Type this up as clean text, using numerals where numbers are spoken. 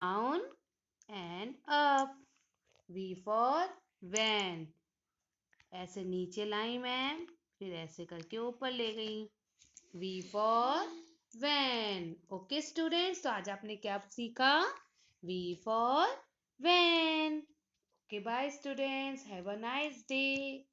down and up. V for van. ऐसे नीचे लाई ma'am, फिर ऐसे करके ऊपर ले गई. V for van. Okay students, तो आज आपने क्या सीखा? V for van. Okay, bye students. Have a nice day.